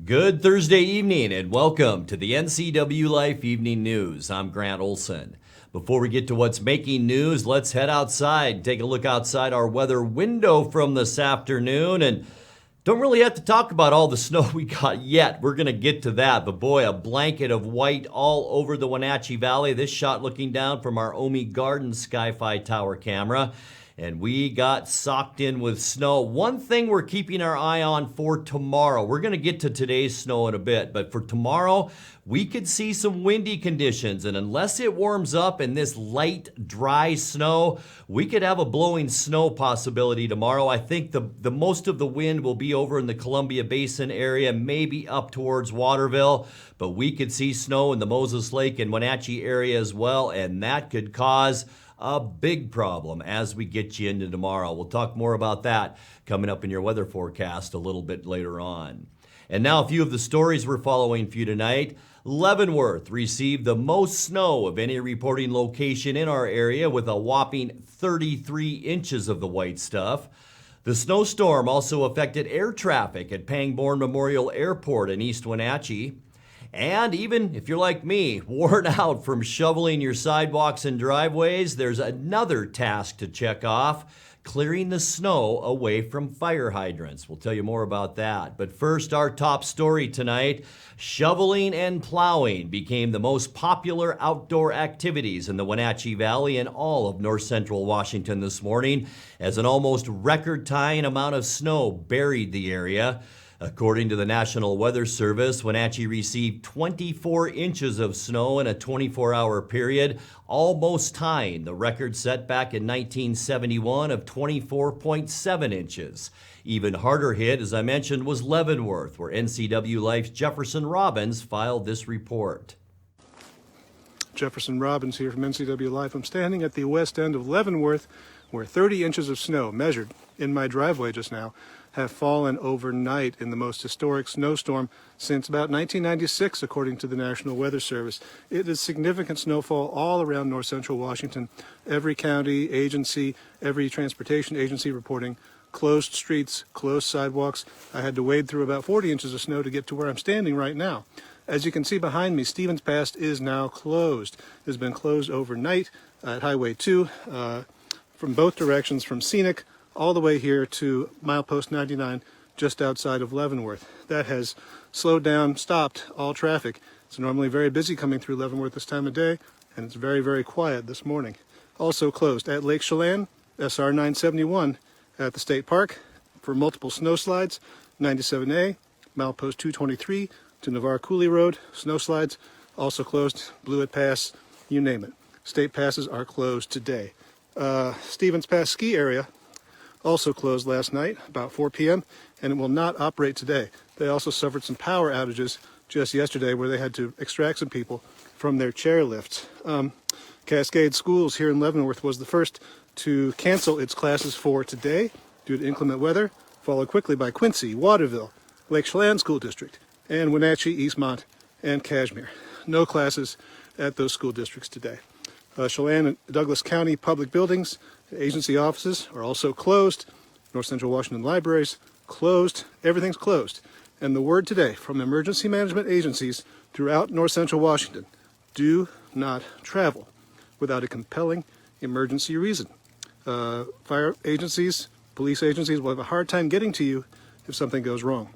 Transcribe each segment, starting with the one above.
Good Thursday evening and welcome to the NCWLIFE Evening News. I'm Grant Olson. Before we get to what's making news, let's head outside and take a look outside our weather window from this afternoon. And don't really have to talk about all the snow we got yet. We're going to get to that. But boy, a blanket of white all over the Wenatchee Valley. This shot looking down from our Omi Gardens Sky-Fi Tower camera. And we got socked in with snow. One thing we're keeping our eye on for tomorrow. We're going to get to today's snow in a bit, but for tomorrow, we could see some windy conditions. And unless it warms up in this light, dry snow, we could have a blowing snow possibility tomorrow. I think the most of the wind will be over in the Columbia Basin area, maybe up towards Waterville. But we could see snow in the Moses Lake and Wenatchee area as well, and that could cause a big problem as we get you into tomorrow. We'll talk more about that coming up in your weather forecast a little bit later on. And now a few of the stories we're following for you tonight. Leavenworth received the most snow of any reporting location in our area with a whopping 33 inches of the white stuff. The snowstorm also affected air traffic at Pangbourne Memorial Airport in East Wenatchee. And even if you're like me, worn out from shoveling your sidewalks and driveways, there's another task to check off: clearing the snow away from fire hydrants. We'll tell you more about that. But first, our top story tonight: shoveling and plowing became the most popular outdoor activities in the Wenatchee Valley and all of north central Washington this morning, as an almost record-tying amount of snow buried the area. According to the National Weather Service, Wenatchee received 24 inches of snow in a 24-hour period, almost tying the record set back in 1971 of 24.7 inches. Even harder hit, as I mentioned, was Leavenworth, where NCWLIFE's Jefferson Robbins filed this report. Jefferson Robbins here from NCWLIFE. I'm standing at the west end of Leavenworth, where 30 inches of snow, measured in my driveway just now, have fallen overnight in the most historic snowstorm since about 1996, according to the National Weather Service. It is significant snowfall all around north central Washington. Every county agency, every transportation agency reporting closed streets, closed sidewalks. I had to wade through about 40 inches of snow to get to where I'm standing right now. As you can see behind me, Stevens Pass is now closed. It has been closed overnight at Highway 2 from both directions, from Scenic all the way here to milepost 99 just outside of Leavenworth. That has slowed down, stopped all traffic. It's normally very busy coming through Leavenworth this time of day, and it's very, very quiet this morning. Also closed at Lake Chelan, SR 971 at the State Park for multiple snow slides, 97A, milepost 223 to Navarre Cooley Road, snow slides, also closed, Blewett Pass, you name it. State passes are closed today. Stevens Pass ski area also closed last night about 4 p.m. and it will not operate today. They also suffered some power outages just yesterday where they had to extract some people from their chairlifts. Cascade Schools here in Leavenworth was the first to cancel its classes for today due to inclement weather, followed quickly by Quincy, Waterville, Lake Chelan School District, and Wenatchee, Eastmont, and Cashmere. No classes at those school districts today. Chelan and Douglas County public buildings, agency offices are also closed. North Central Washington libraries closed. Everything's closed. And the word today from emergency management agencies throughout North Central Washington: do not travel without a compelling emergency reason. Fire agencies, police agencies will have a hard time getting to you if something goes wrong.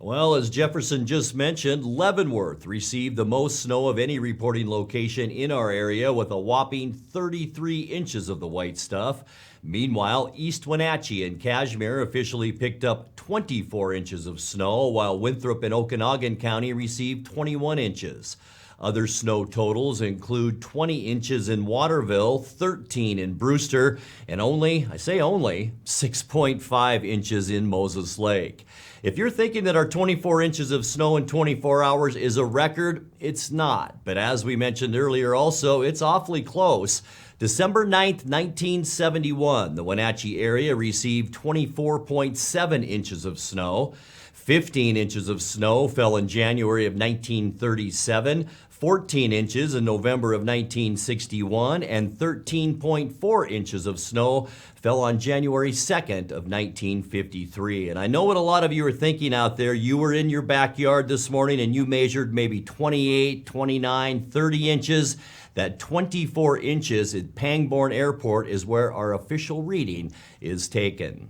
Well, as Jefferson just mentioned, Leavenworth received the most snow of any reporting location in our area with a whopping 33 inches of the white stuff. Meanwhile, East Wenatchee and Cashmere officially picked up 24 inches of snow, while Winthrop and Okanogan County received 21 inches. Other snow totals include 20 inches in Waterville, 13 in Brewster, and only 6.5 inches in Moses Lake. If you're thinking that our 24 inches of snow in 24 hours is a record, it's not. But as we mentioned earlier also, it's awfully close. December 9th, 1971, the Wenatchee area received 24.7 inches of snow. 15 inches of snow fell in January of 1937. 14 inches in November of 1961, and 13.4 inches of snow fell on January 2nd of 1953. And I know what a lot of you are thinking out there. You were in your backyard this morning and you measured maybe 28, 29, 30 inches. That 24 inches at Pangbourne Airport is where our official reading is taken.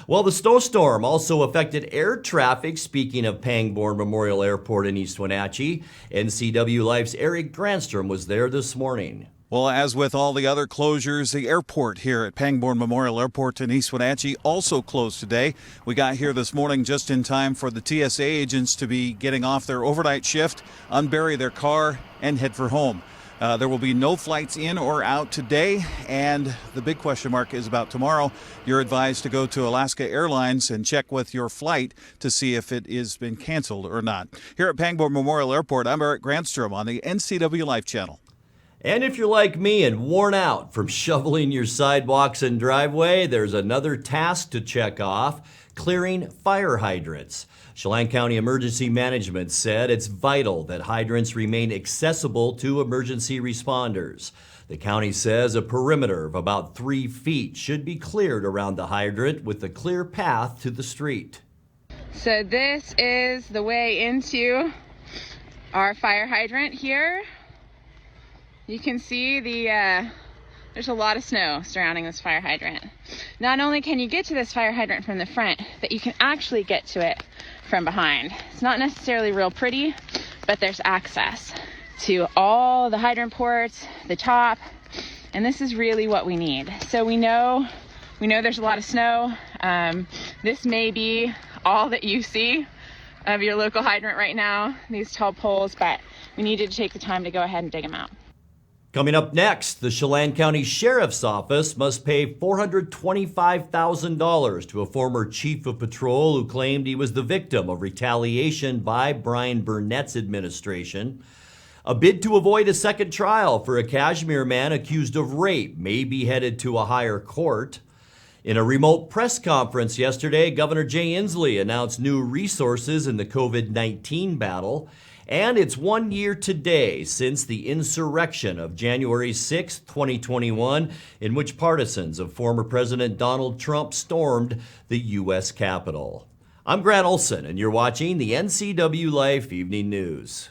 Well, the snowstorm also affected air traffic. Speaking of Pangbourne Memorial Airport in East Wenatchee, NCWLIFE's Eric Granstrom was there this morning. Well, as with all the other closures, the airport here at Pangbourne Memorial Airport in East Wenatchee also closed today. We got here this morning just in time for the TSA agents to be getting off their overnight shift, unbury their car, and head for home. There will be no flights in or out today, and the big question mark is about tomorrow. You're advised to go to Alaska Airlines and check with your flight to see if it has been canceled or not. Here at Pangbourne Memorial Airport, I'm Eric Granstrom on the NCWLIFE channel. And if you're like me and worn out from shoveling your sidewalks and driveway, there's another task to check off: clearing fire hydrants. Chelan County Emergency Management said it's vital that hydrants remain accessible to emergency responders. The county says a perimeter of about 3 feet should be cleared around the hydrant with a clear path to the street. So this is the way into our fire hydrant here. You can see there's a lot of snow surrounding this fire hydrant. Not only can you get to this fire hydrant from the front, but you can actually get to it from behind. It's not necessarily real pretty, but there's access to all the hydrant ports, the top, and this is really what we need. So we know there's a lot of snow. This may be all that you see of your local hydrant right now, these tall poles, but we needed to take the time to go ahead and dig them out. Coming up next, the Chelan County Sheriff's Office must pay $425,000 to a former chief of patrol who claimed he was the victim of retaliation by Brian Burnett's administration. A bid to avoid a second trial for a Kashmir man accused of rape may be headed to a higher court. In a remote press conference yesterday, Governor Jay Inslee announced new resources in the COVID-19 battle. And it's 1 year today since the insurrection of January 6, 2021, in which partisans of former President Donald Trump stormed the U.S. Capitol. I'm Grant Olson, and you're watching the NCWLIFE Evening News.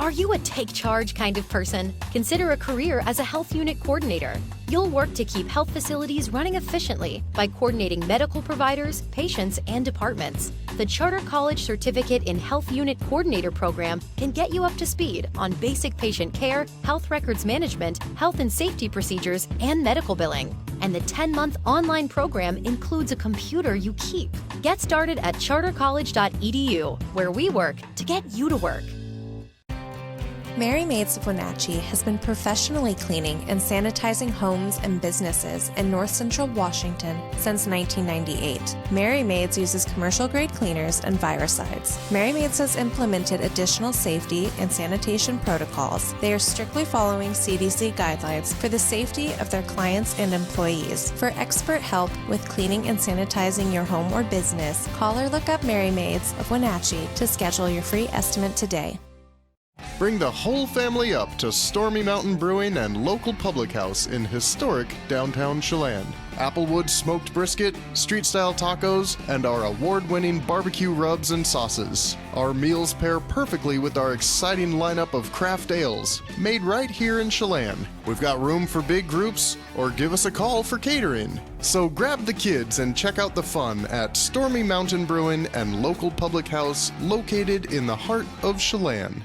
Are you a take charge kind of person? Consider a career as a health unit coordinator. You'll work to keep health facilities running efficiently by coordinating medical providers, patients, and departments. The Charter College Certificate in Health Unit Coordinator program can get you up to speed on basic patient care, health records management, health and safety procedures, and medical billing. And the 10-month online program includes a computer you keep. Get started at chartercollege.edu, where we work to get you to work. Mary Maids of Wenatchee has been professionally cleaning and sanitizing homes and businesses in North Central Washington since 1998. Mary Maids uses commercial-grade cleaners and viricides. Mary Maids has implemented additional safety and sanitation protocols. They are strictly following CDC guidelines for the safety of their clients and employees. For expert help with cleaning and sanitizing your home or business, call or look up Mary Maids of Wenatchee to schedule your free estimate today. Bring the whole family up to Stormy Mountain Brewing and local public house in historic downtown Chelan. Applewood smoked brisket, street-style tacos, and our award-winning barbecue rubs and sauces. Our meals pair perfectly with our exciting lineup of craft ales, made right here in Chelan. We've got room for big groups, or give us a call for catering. So grab the kids and check out the fun at Stormy Mountain Brewing and local public house located in the heart of Chelan.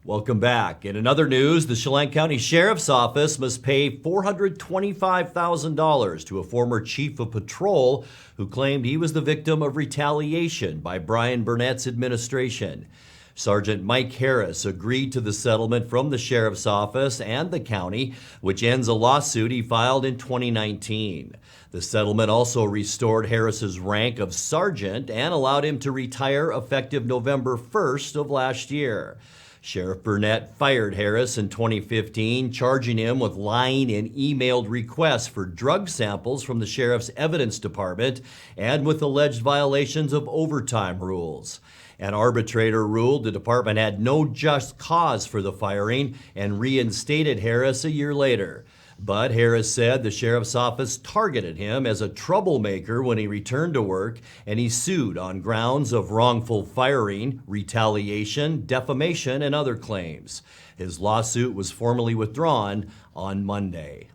Welcome back. In another news, the Chelan County Sheriff's Office must pay $425,000 to a former chief of patrol who claimed he was the victim of retaliation by Brian Burnett's administration. Sergeant Mike Harris agreed to the settlement from the Sheriff's Office and the county, which ends a lawsuit he filed in 2019. The settlement also restored Harris's rank of sergeant and allowed him to retire effective November 1st of last year. Sheriff Burnett fired Harris in 2015, charging him with lying in emailed requests for drug samples from the sheriff's evidence department and with alleged violations of overtime rules. An arbitrator ruled the department had no just cause for the firing and reinstated Harris a year later. But Harris said the sheriff's office targeted him as a troublemaker when he returned to work, and he sued on grounds of wrongful firing, retaliation, defamation, and other claims. His lawsuit was formally withdrawn on Monday.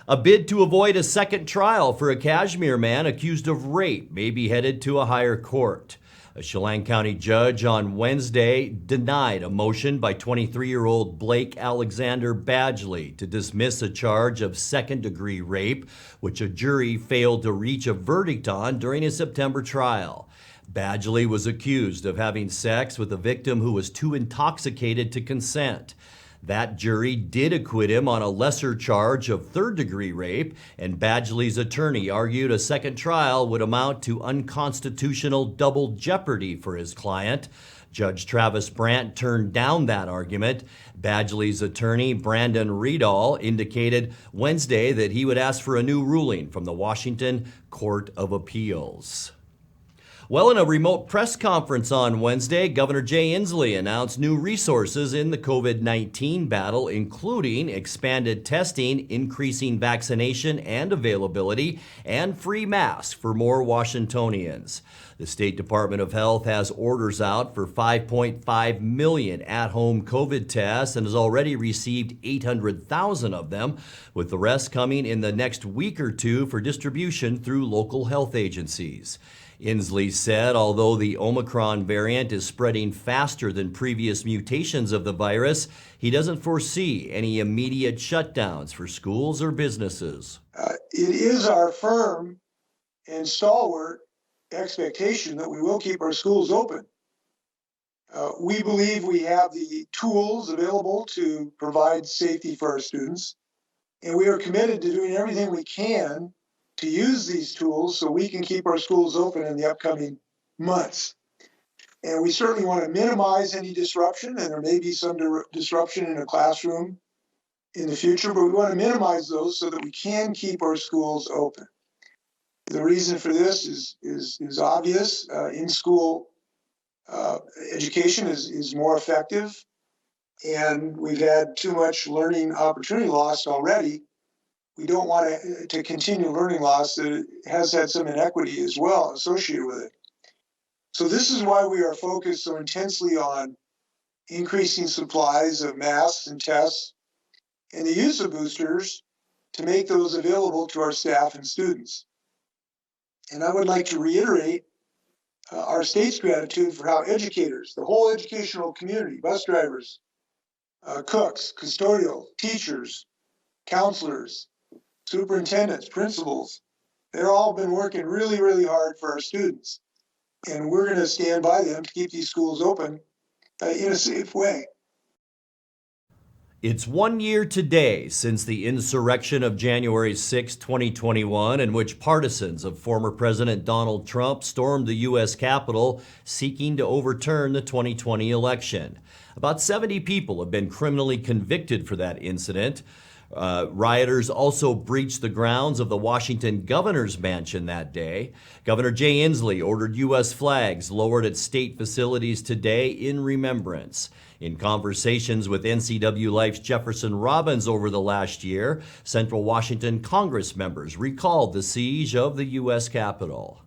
A bid to avoid a second trial for a Kashmir man accused of rape may be headed to a higher court. A Chelan County judge on Wednesday denied a motion by 23-year-old Blake Alexander Badgley to dismiss a charge of second-degree rape, which a jury failed to reach a verdict on during his September trial. Badgley was accused of having sex with a victim who was too intoxicated to consent. That jury did acquit him on a lesser charge of third-degree rape, and Badgley's attorney argued a second trial would amount to unconstitutional double jeopardy for his client. Judge Travis Brandt turned down that argument. Badgley's attorney, Brandon Riedel, indicated Wednesday that he would ask for a new ruling from the Washington Court of Appeals. Well, in a remote press conference on Wednesday, Governor Jay Inslee announced new resources in the COVID-19 battle, including expanded testing, increasing vaccination and availability, and free masks for more Washingtonians. The State Department of Health has orders out for 5.5 million at-home COVID tests and has already received 800,000 of them, with the rest coming in the next week or two for distribution through local health agencies. Inslee said although the Omicron variant is spreading faster than previous mutations of the virus, he doesn't foresee any immediate shutdowns for schools or businesses. It is our firm and stalwart expectation that we will keep our schools open. We believe we have the tools available to provide safety for our students, and we are committed to doing everything we can to use these tools so we can keep our schools open in the upcoming months. And we certainly want to minimize any disruption, and there may be some disruption in a classroom in the future, but we want to minimize those so that we can keep our schools open. The reason for this is obvious. In-school education is more effective, and we've had too much learning opportunity lost already. We don't want to continue learning loss that has had some inequity as well associated with it. So this is why we are focused so intensely on increasing supplies of masks and tests and the use of boosters to make those available to our staff and students. And I would like to reiterate our state's gratitude for how educators, the whole educational community, bus drivers, cooks, custodial, teachers, counselors, superintendents, principals, they've all been working really, really hard for our students. And we're going to stand by them to keep these schools open in a safe way. It's 1 year today since the insurrection of January 6, 2021, in which partisans of former President Donald Trump stormed the U.S. Capitol seeking to overturn the 2020 election. About 70 people have been criminally convicted for that incident. Rioters also breached the grounds of the Washington governor's mansion that day. Governor Jay Inslee ordered U.S. flags lowered at state facilities today in remembrance. In conversations with NCWLIFE's Jefferson Robbins over the last year, Central Washington Congress members recalled the siege of the U.S. Capitol.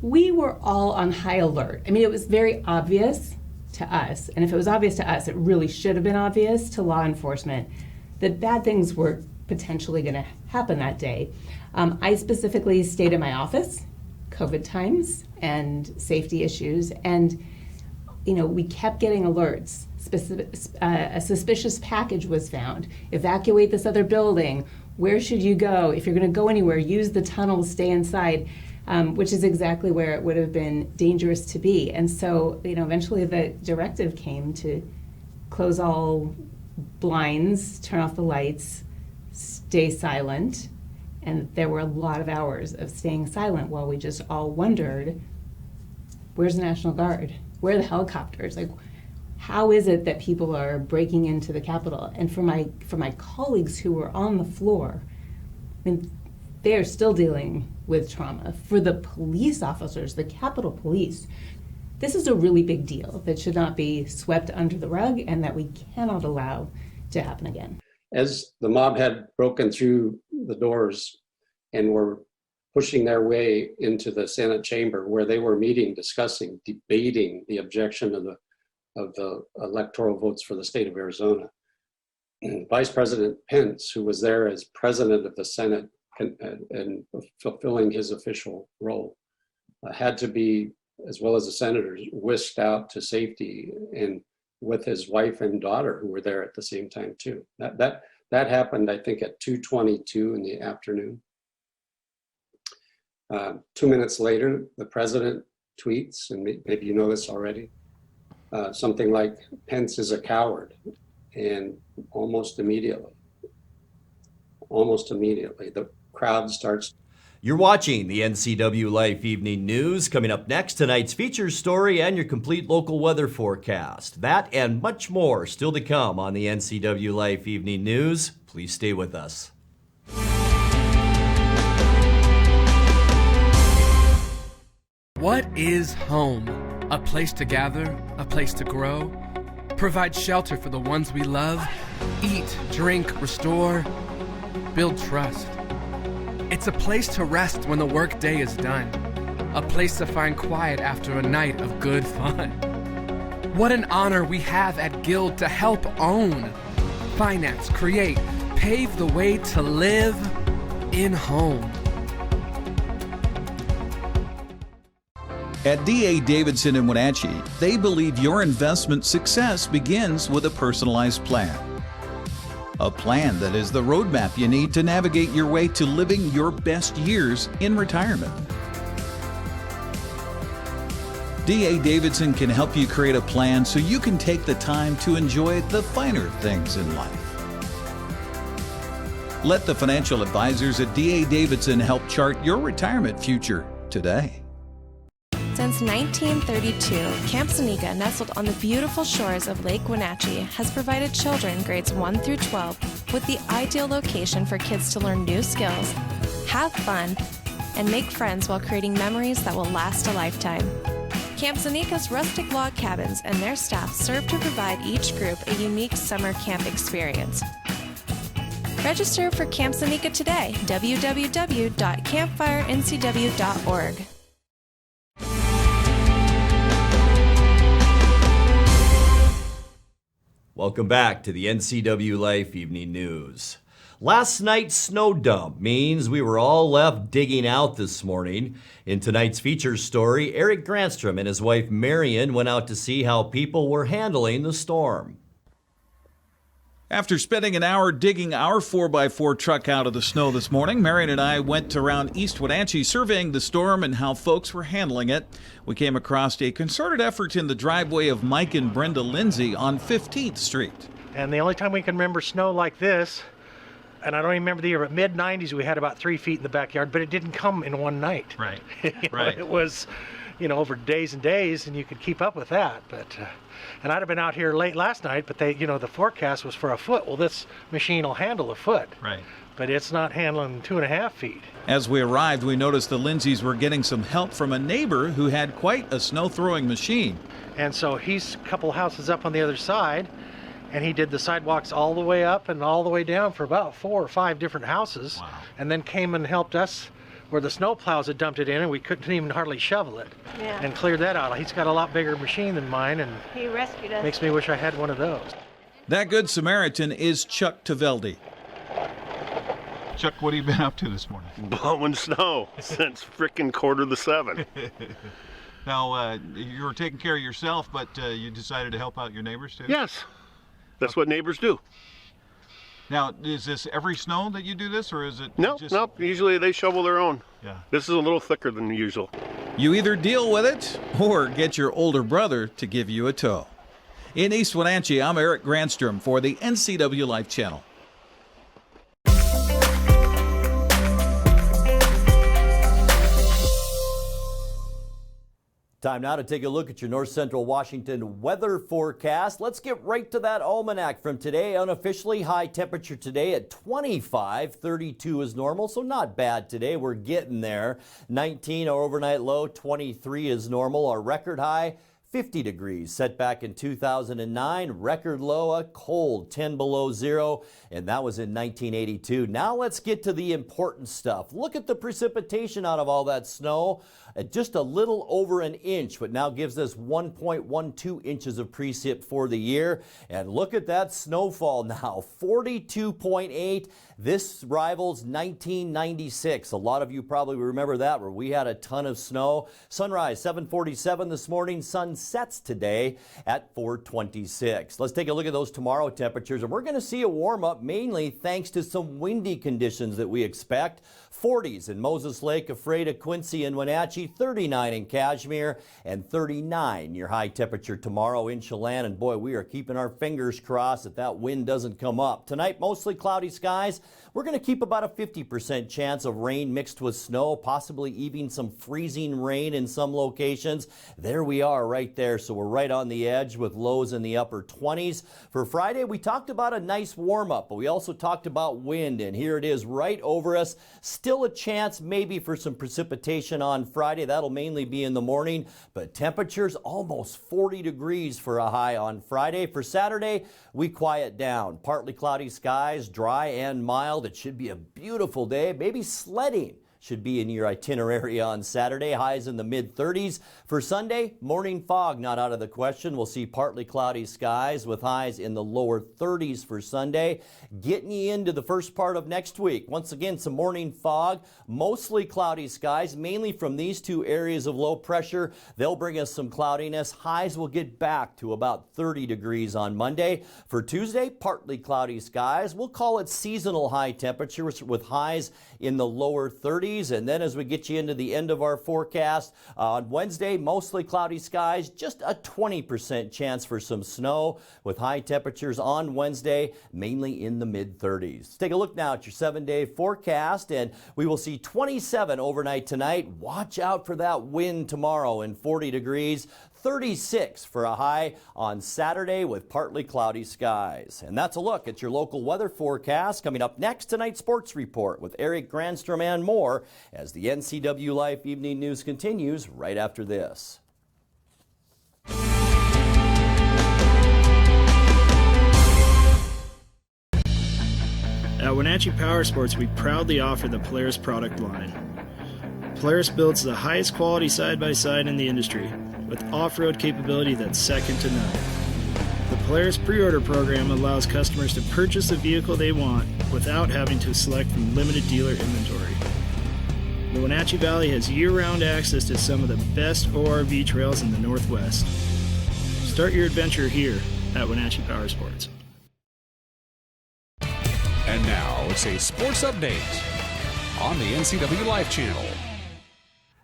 We were all on high alert. I mean, it was very obvious to us, and if it was obvious to us, it really should have been obvious to law enforcement that bad things were potentially going to happen that day. I specifically stayed in my office, COVID times and safety issues, and we kept getting alerts. A suspicious package was found. Evacuate this other building. Where should you go? If you're going to go anywhere, use the tunnels, stay inside, which is exactly where it would have been dangerous to be. And so, eventually the directive came to close all blinds, turn off the lights, stay silent. And there were a lot of hours of staying silent while we just all wondered, where's the National Guard? Where are the helicopters? how is it that people are breaking into the Capitol? And for my colleagues who were on the floor, I mean, they are still dealing with trauma. For the police officers, the Capitol Police, this is a really big deal that should not be swept under the rug and that we cannot allow to happen again. As the mob had broken through the doors and were pushing their way into the Senate chamber where they were meeting, discussing, debating the objection of the electoral votes for the state of Arizona, Vice President Pence, who was there as president of the Senate and fulfilling his official role, had to be, as well as the senators, whisked out to safety, and with his wife and daughter who were there at the same time too. That happened, I think, at 2:22 in the afternoon. 2 minutes later, the president tweets, and maybe you know this already, something like, "Pence is a coward," and almost immediately, the crowd starts. You're watching the NCW Life Evening News. Coming up next, tonight's features story and your complete local weather forecast. That and much more still to come on the NCW Life Evening News. Please stay with us. What is home? A place to gather, a place to grow, provide shelter for the ones we love, eat, drink, restore, build trust. It's a place to rest when the workday is done, a place to find quiet after a night of good fun. What an honor we have at Guild to help own, finance, create, pave the way to live in home. At D.A. Davidson in Wenatchee, they believe your investment success begins with a personalized plan. A plan that is the roadmap you need to navigate your way to living your best years in retirement. D.A. Davidson can help you create a plan so you can take the time to enjoy the finer things in life. Let the financial advisors at D.A. Davidson help chart your retirement future today. Since 1932, Camp Seneca, nestled on the beautiful shores of Lake Wenatchee, has provided children grades 1 through 12 with the ideal location for kids to learn new skills, have fun, and make friends while creating memories that will last a lifetime. Camp Seneca's rustic log cabins and their staff serve to provide each group a unique summer camp experience. Register for Camp Seneca today, www.campfirencw.org. Welcome back to the NCW Life Evening News. Last night's snow dump means we were all left digging out this morning. In tonight's features story, Eric Granstrom and his wife Marion went out to see how people were handling the storm. After spending an hour digging our 4x4 truck out of the snow this morning, Marion and I went around East Wenatchee surveying the storm and how folks were handling it. We came across a concerted effort in the driveway of Mike and Brenda Lindsay on 15th Street. And the only time we can remember snow like this, and I don't even remember the year, but mid-90s we had about 3 feet in the backyard, but it didn't come in one night. Right, right. It was, over days and days, and you could keep up with that. But and I'd have been out here late last night, but the forecast was for a foot. Well, this machine will handle a foot. Right. But it's not handling 2.5 feet. As we arrived, we noticed the Lindsays were getting some help from a neighbor who had quite a snow-throwing machine. And so he's a couple houses up on the other side, and he did the sidewalks all the way up and all the way down for about 4 or 5 different houses. Wow. And then came and helped us where the snow plows had dumped it in, and we couldn't even hardly shovel it. Yeah. And cleared that out. He's got a lot bigger machine than mine, and he rescued us. Makes me wish I had one of those. That good Samaritan is Chuck Taveldi. Chuck, what have you been up to this morning? Blowing snow since frickin' 6:45. Now, you were taking care of yourself, but you decided to help out your neighbors too? Yes, that's what neighbors do. Now, is this every snow that you do this, or is it No, usually they shovel their own. Yeah. This is a little thicker than usual. You either deal with it, or get your older brother to give you a tow. In East Wenatchee, I'm Eric Granstrom for the NCW Life Channel. Time now to take a look at your north central Washington weather forecast. Let's get right to that almanac from today. Unofficially, high temperature today at 25. 32 is normal, so not bad today. We're getting there. 19 our overnight low. 23 is normal. Our record high 50 degrees, set back in 2009. Record low, a cold 10 below zero, and that was in 1982. Now let's get to the important stuff. Look at the precipitation out of all that snow. Just a little over an inch, but now gives us 1.12 inches of precip for the year. And look at that snowfall now, 42.8. This rivals 1996. A lot of you probably remember that, where we had a ton of snow. Sunrise 7:47 this morning. Sun sets today at 4:26. Let's take a look at those tomorrow temperatures, and we're going to see a warm up mainly thanks to some windy conditions that we expect. 40s in Moses Lake, Ephrata, Quincy, and Wenatchee, 39 in Kashmir, and 39 your high temperature tomorrow in Chelan. And boy, we are keeping our fingers crossed that that wind doesn't come up. Tonight, mostly cloudy skies. We're going to keep about a 50% chance of rain mixed with snow, possibly even some freezing rain in some locations. There we are right there. So we're right on the edge with lows in the upper 20s. For Friday, we talked about a nice warm up, but we also talked about wind, and here it is right over us. Still a chance maybe for some precipitation on Friday. That'll mainly be in the morning, but temperatures almost 40 degrees for a high on Friday. For Saturday, we quiet down. Partly cloudy skies, dry and mild. It should be a beautiful day. Maybe sledding should be in your itinerary on Saturday. Highs in the mid-30s. For Sunday, morning fog not out of the question. We'll see partly cloudy skies with highs in the lower 30s for Sunday. Getting you into the first part of next week. Once again, some morning fog, mostly cloudy skies, mainly from these two areas of low pressure. They'll bring us some cloudiness. Highs will get back to about 30 degrees on Monday. For Tuesday, partly cloudy skies. We'll call it seasonal high temperatures with highs in the lower 30s. And then as we get you into the end of our forecast, on Wednesday, mostly cloudy skies, just a 20% chance for some snow with high temperatures on Wednesday, mainly in the mid-30s. Let's take a look now at your 7-day forecast, and we will see 27 overnight tonight. Watch out for that wind tomorrow in 40 degrees. 36 for a high on Saturday with partly cloudy skies. And that's a look at your local weather forecast. Coming up next, tonight's sports report with Eric Granstrom and more as the NCWLIFE Evening News continues right after this. At Wenatchee Power Sports, we proudly offer the Polaris product line. Polaris builds the highest quality side-by-side in the industry, with off-road capability that's second to none. The Polaris pre-order program allows customers to purchase the vehicle they want without having to select from limited dealer inventory. The Wenatchee Valley has year-round access to some of the best ORV trails in the Northwest. Start your adventure here at Wenatchee Power Sports. And now it's a sports update on the NCWLIFE channel.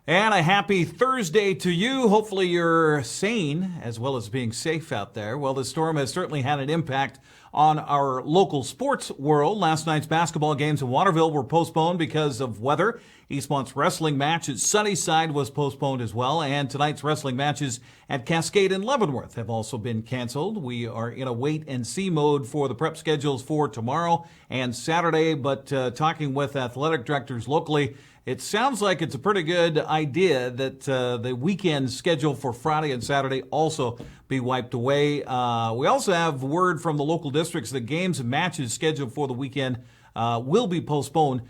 And a happy Thursday to you. Hopefully you're sane as well as being safe out there. Well, the storm has certainly had an impact on our local sports world. Last night's basketball games in Waterville were postponed because of weather. Eastmont's wrestling match at Sunnyside was postponed as well. And tonight's wrestling matches at Cascade and Leavenworth have also been canceled. We are in a wait-and-see mode for the prep schedules for tomorrow and Saturday. But talking with athletic directors locally, it sounds like it's a pretty good idea that the weekend schedule for Friday and Saturday also be wiped away. We also have word from the local districts that games and matches scheduled for the weekend will be postponed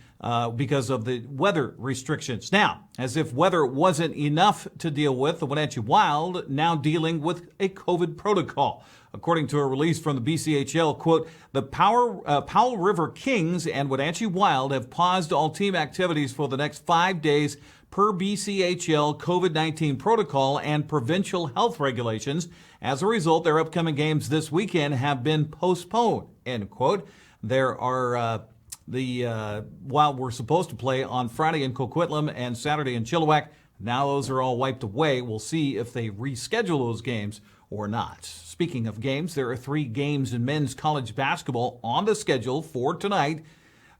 because of the weather restrictions. Now, as if weather wasn't enough to deal with, the Wenatchee Wild now dealing with a COVID protocol. According to a release from the BCHL, quote, the Powell River Kings and Wenatchee Wild have paused all team activities for the next 5 days per BCHL COVID-19 protocol and provincial health regulations. As a result, their upcoming games this weekend have been postponed, end quote. There are while we're supposed to play on Friday in Coquitlam and Saturday in Chilliwack, now those are all wiped away. We'll see if they reschedule those games or not. Speaking of games, there are 3 games in men's college basketball on the schedule for tonight.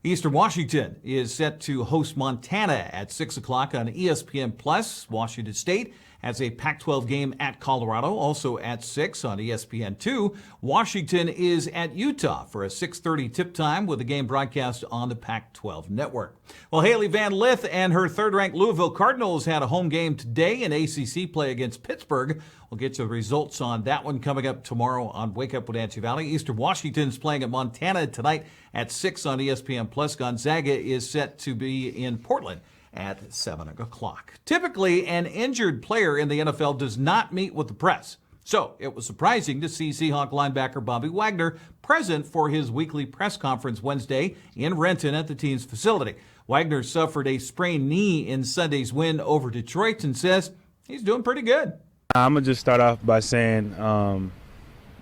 Eastern Washington is set to host Montana at 6 o'clock on ESPN+. Washington State has a Pac-12 game at Colorado, also at 6 on ESPN2. Washington is at Utah for a 6:30 tip time with the game broadcast on the Pac-12 network. Well, Haley Van Lith and her third-ranked Louisville Cardinals had a home game today in ACC play against Pittsburgh. We'll get to the results on that one coming up tomorrow on Wake Up Wenatchee Valley. Eastern Washington's playing at Montana tonight at 6 on ESPN+. Gonzaga is set to be in Portland at 7 o'clock. Typically, an injured player in the NFL does not meet with the press. So it was surprising to see Seahawk linebacker Bobby Wagner present for his weekly press conference Wednesday in Renton at the team's facility. Wagner suffered a sprained knee in Sunday's win over Detroit and says he's doing pretty good. I'm going to just start off by saying,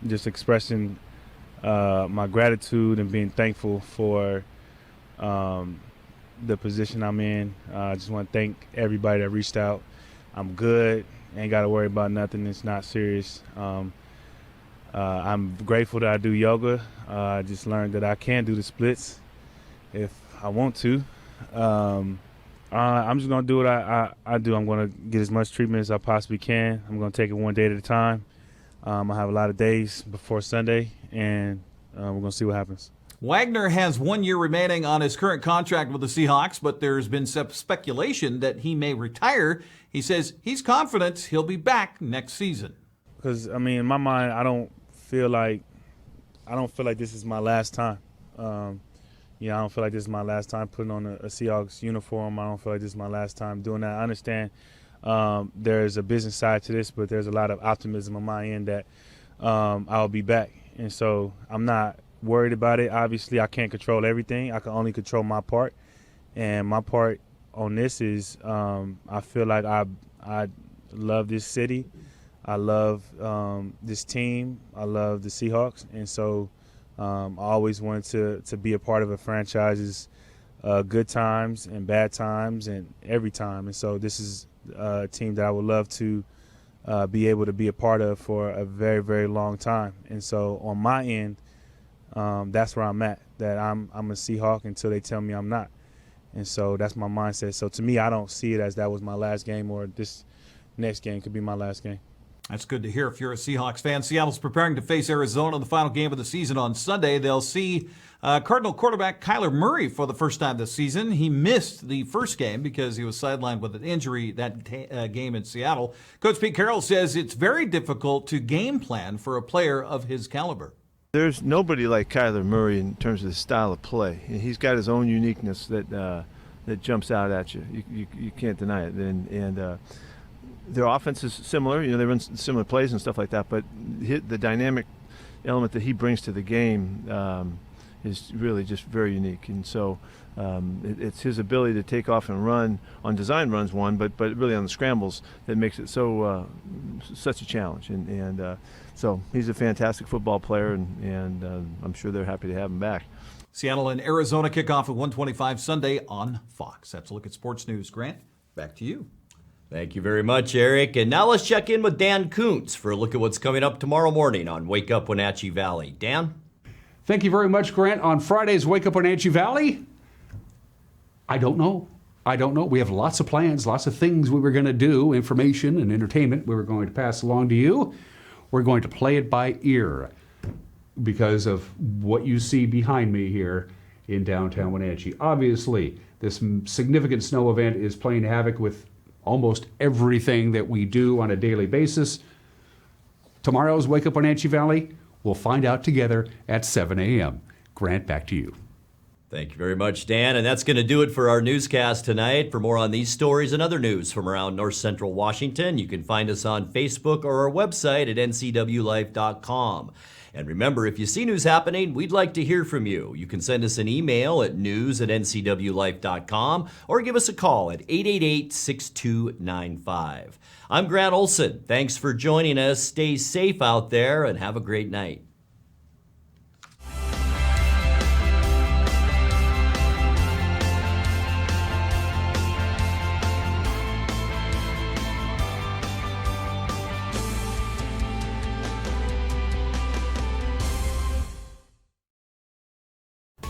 just expressing my gratitude and being thankful for the position I'm in. I just want to thank everybody that reached out. I'm good. Ain't got to worry about nothing. It's not serious. I'm grateful that I do yoga. I just learned that I can do the splits if I want to. I'm just going to do what I do. I'm going to get as much treatment as I possibly can. I'm going to take it one day at a time. I have a lot of days before Sunday, and we're going to see what happens. Wagner has 1 year remaining on his current contract with the Seahawks, but there's been some speculation that he may retire. He says he's confident he'll be back next season. Because, I mean, in my mind, I don't feel like this is my last time. I don't feel like this is my last time putting on a Seahawks uniform. I don't feel like this is my last time doing that. I understand there's a business side to this, but there's a lot of optimism on my end that I'll be back. And so I'm not worried about it. Obviously, I can't control everything. I can only control my part. And my part on this is I feel like I love this city. I love this team. I love the Seahawks. And so I always wanted to be a part of a franchise's good times and bad times and every time. And so this is a team that I would love to be able to be a part of for a very, very long time. And so on my end, that's where I'm at, that I'm a Seahawk until they tell me I'm not. And so that's my mindset. So to me, I don't see it as that was my last game or this next game could be my last game. That's good to hear if you're a Seahawks fan. Seattle's preparing to face Arizona in the final game of the season on Sunday. They'll see Cardinal quarterback Kyler Murray for the first time this season. He missed the first game because he was sidelined with an injury that game in Seattle. Coach Pete Carroll says it's very difficult to game plan for a player of his caliber. There's nobody like Kyler Murray in terms of the style of play. He's got his own uniqueness that jumps out at you. You can't deny it. And their offense is similar. They run similar plays and stuff like that. But the dynamic element that he brings to the game is really just very unique. And so it's his ability to take off and run on design runs, one, but really on the scrambles that makes it such a challenge. And so he's a fantastic football player, and I'm sure they're happy to have him back. Seattle and Arizona kick off at 1:25 Sunday on Fox. That's a look at sports news. Grant, back to you. Thank you very much, Eric. And now let's check in with Dan Kuntz for a look at what's coming up tomorrow morning on Wake Up Wenatchee Valley. Dan? Thank you very much, Grant. On Friday's Wake Up Wenatchee Valley, I don't know. We have lots of plans, lots of things we were going to do, information and entertainment we were going to pass along to you. We're going to play it by ear because of what you see behind me here in downtown Wenatchee. Obviously, this significant snow event is playing havoc with almost everything that we do on a daily basis. Tomorrow's Wake Up Wenatchee Valley, we'll find out together at 7 a.m. Grant, back to you. Thank you very much, Dan. And that's going to do it for our newscast tonight. For more on these stories and other news from around North Central Washington, you can find us on Facebook or our website at ncwlife.com. And remember, if you see news happening, we'd like to hear from you. You can send us an email at news@ncwlife.com or give us a call at 888-6295. I'm Grant Olson. Thanks for joining us. Stay safe out there and have a great night.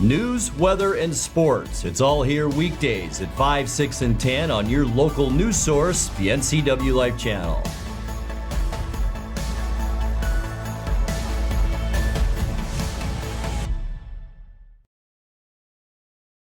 News, weather, and sports. It's all here weekdays at 5, 6, and 10 on your local news source, the NCW Life channel.